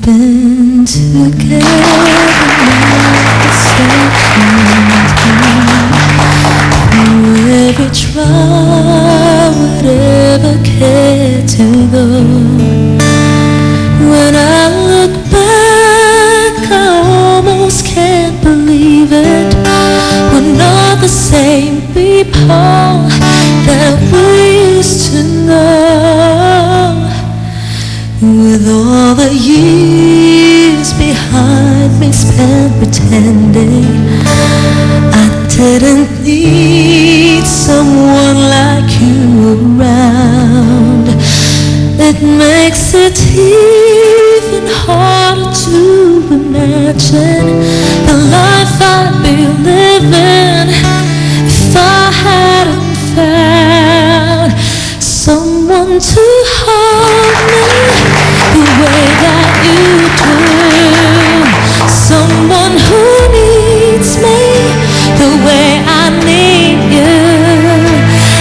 been together like a second time. Every trial would ever care to go. When I look back, I almost can't believe it. We're not the same people that we used to know. With all the years behind me spent pretending I didn't need someone like you around, it makes it even harder to imagine the life I'd be living if I hadn't found someone to hold me the way that you do, someone who needs me the way I need you,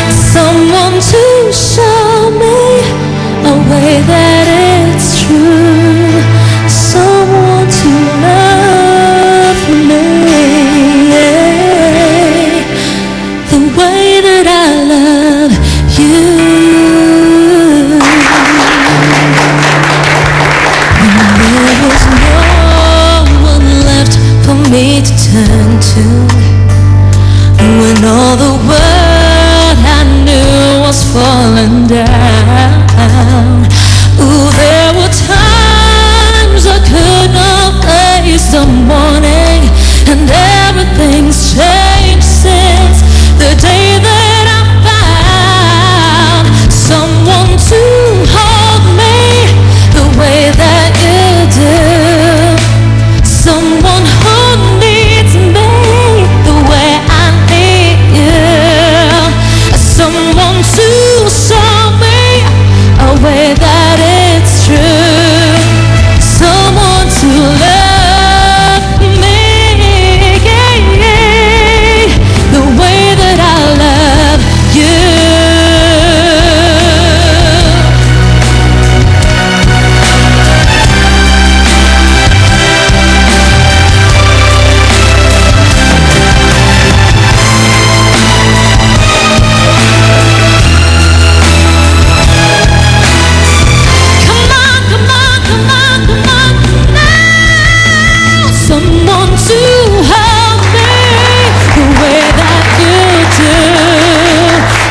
someone to show me a way that it's true, someone to love me the way that I love you. There was no one left for me to turn to, when all the world I knew was falling down. Ooh, there were times I could not face the morning, and everything's changed since the day that I found someone to hold me the way that you do, someone who needs me the way I need you, someone to show me a way that it's true, someone to love me the way that I love you. Come on, come on, come on, come on now. Someone to hold me the way that you do,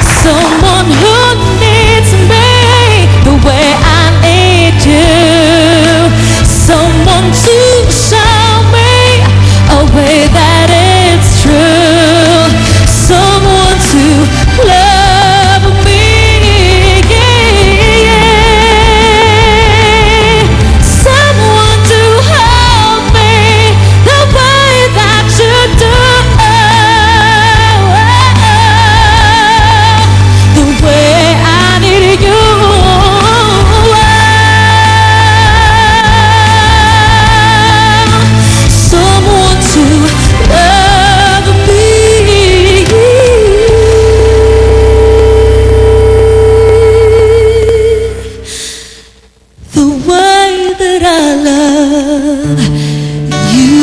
someone who needs me the way I need you, someone to show me a way that it's true, someone to love me someone to hold me the way that you do, the way I need you, someone to love me the way that I love you.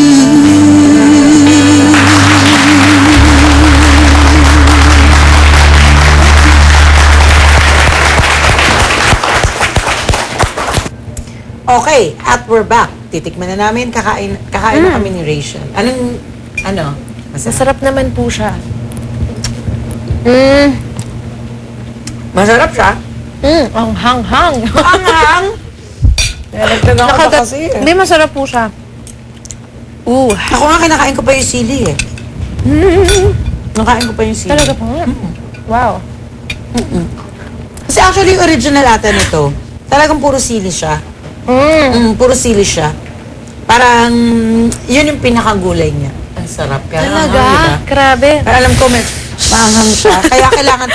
Okay, at we're back. Titikman na namin, kakain na kami ni Rachel. Ano? Masarap naman po siya. Masarap siya. Ang hang-hang. Anghang! Nalagdagan ko pa kasi eh. Hindi, masarap po siya. Ako nga kinakain ko pa yung sili eh. Nakain ko pa yung sili. Talaga po nga. Wow. Kasi actually, yung original ata nito, talagang puro sili siya. Puro sili siya. Parang, yun yung pinakagulay niya. Ang sarap. Kaya Talaga? diba? Grabe. Pero alam ko, may maanghang siya. Kaya kailangan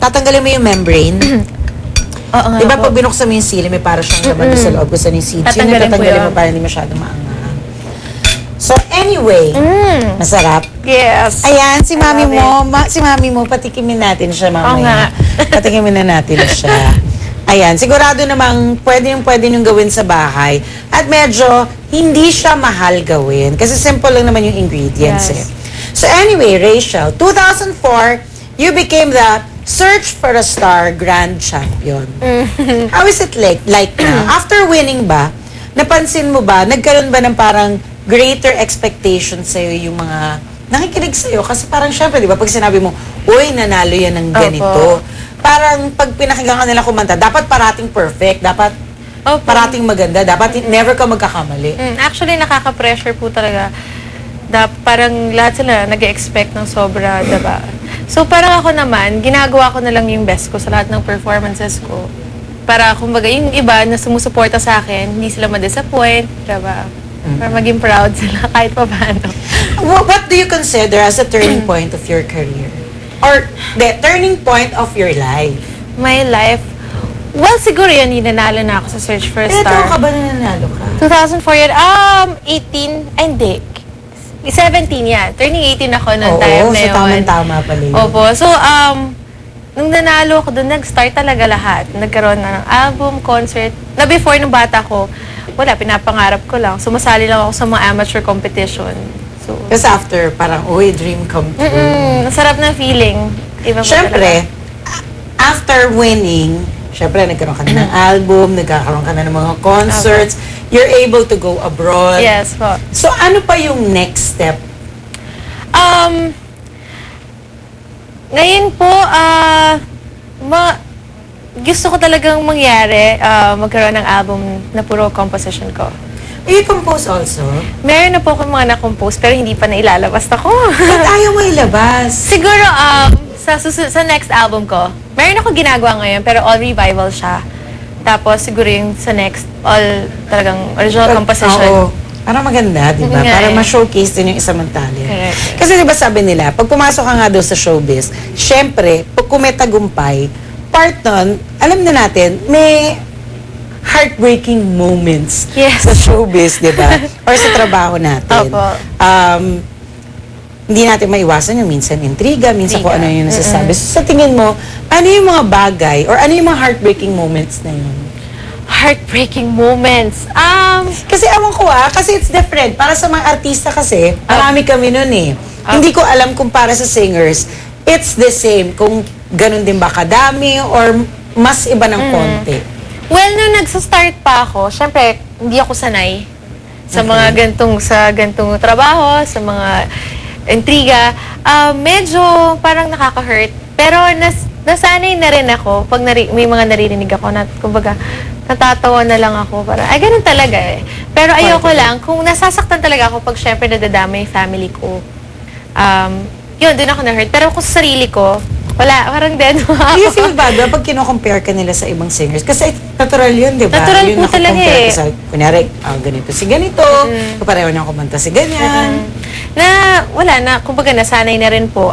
tatanggalin mo yung membrane. Oo nga Diba po. pag binuksan mo yung sili, may para siyang laman doon sa loob. Gusto ng seeds. Yun yung Tatanggalin po tatanggalin mo yun. para hindi masyadong maanghang. So anyway, masarap. Yes. Ayan, si mami Grabe. mo, si mami mo, patikimin natin siya mamaya. Oo nga. Patikimin na natin siya. Ayan, sigurado namang pwede niyong gawin sa bahay. At medyo hindi siya mahal gawin. Kasi simple lang naman yung ingredients Yes. So anyway, Rachel, 2004, you became the Search for a Star Grand Champion. How is it like now? After winning ba, napansin mo ba, nagkaroon ba ng parang greater expectations sa'yo yung mga nakikinig sa'yo? Kasi parang syempre, di ba, pag sinabi mo, uy, nanalo yan ng ganito. Parang pag pinakinggan ka nila kumanta, dapat parating perfect, dapat Opo. parating maganda, dapat never ka magkakamali. Actually, nakaka-pressure po talaga. Parang lahat sila nag-expect ng sobra, diba? So, parang ako naman, ginagawa ko na lang yung best ko sa lahat ng performances ko. Para, kumbaga, yung iba na sumusuporta sa akin, hindi sila ma-disappoint, diba? Para maging proud sila kahit pa paano. What do you consider as a turning point of your career? Or the turning point of your life? My life, well, siguro yun, nanalo na ako sa Search for a Ito Star. ka ba na nanalo ka? 2004 yun, 18, ay hindi. 17 yan. Turning 18 ako noong time na so yun. tama-tama pala yun. Opo. So, nung nanalo ako doon, nag-start talaga lahat. Nagkaroon na ng album, concert. Na before nung bata ko, wala, pinapangarap ko lang. Sumasali lang ako sa mga amateur competition. So, Kasi after, parang, uy, dream come true. sarap na feeling. Iba po Siyempre, talaga. after winning, siyempre, nagkaroon ka na ng album, nagkakaroon ka na ng mga concerts, you're able to go abroad. Yes po. So, ano pa yung next step? Ngayon po, gusto ko talagang mangyari, magkaroon ng album na puro composition ko. You compose also? Meron na po akong mga na-compose pero hindi pa nailalabas ako. Ba't ayaw mo ilabas? Siguro, sa next album ko, meron ako ginagawa ngayon pero all revival siya. Tapos siguro yung sa next, all talagang original composition. Oo. Para maganda, di ba? Nga Para eh. ma-showcase din yung isang mong talent. Correct. Kasi di ba sabi nila, pag pumasok ka nga daw sa showbiz, syempre, pag kumetagumpay, part nun, alam na natin, may heartbreaking moments Yes. sa showbiz, di ba? Or sa trabaho natin. Opo. Hindi natin maiwasan yung minsan intriga, minsan kung Intriga. ano yung nasasabi. So, sa tingin mo, ano yung mga bagay or ano yung mga heartbreaking moments na yun? Heartbreaking moments. Kasi ewan ko kasi it's different. Para sa mga artista kasi, marami kami nun eh. Hindi ko alam kung para sa singers, it's the same. Kung ganun din ba kadami or mas iba ng konti. Well, nung nagsa-start pa ako, syempre, hindi ako sanay sa mga gantong trabaho, sa mga intriga. Medyo parang nakaka-hurt. Pero nasanay na rin ako pag may mga naririnig ako na, kumbaga, natatawa na lang ako. Para, ay, ganun talaga eh. Pero ayoko lang, kung nasasaktan talaga ako pag syempre nadadama yung family ko, yun, dun ako na-hurt. Pero kung sa sarili ko, wala, parang dead mo Do you ako. feel bad ba pag kino-compare ka nila sa ibang singers? Kasi natural yun, di ba? Natural Yung po talaga nakakompare eh. ka sa, kunyari, ganito si ganito, pareho na kumanta si ganyan. Na, wala na, kumbaga nasanay na rin po,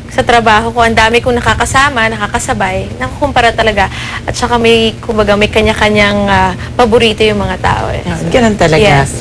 sa trabaho ko, ang dami kong nakakasama, nakakasabay, nakukumpara talaga. At saka may, kumbaga, may kanya-kanyang paborito yung mga tao eh. Ganun talaga. Yes.